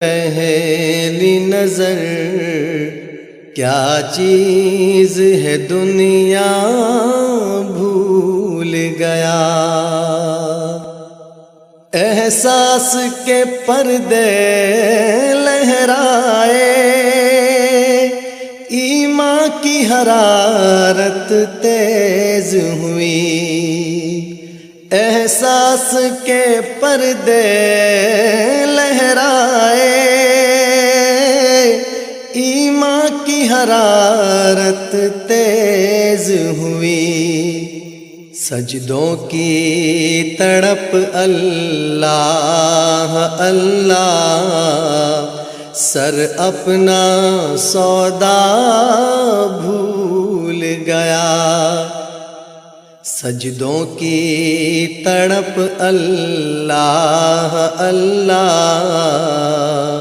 پہلی نظر کیا چیز ہے دنیا بھول گیا، احساس کے پردے لہرائے، ایمان کی حرارت تیز ہوئی، احساس کے پردے لہرائے، ایمان کی حرارت تیز ہوئی، سجدوں کی تڑپ اللہ اللہ، سر اپنا سودا بھول گیا، سجدوں کی تڑپ اللہ اللہ،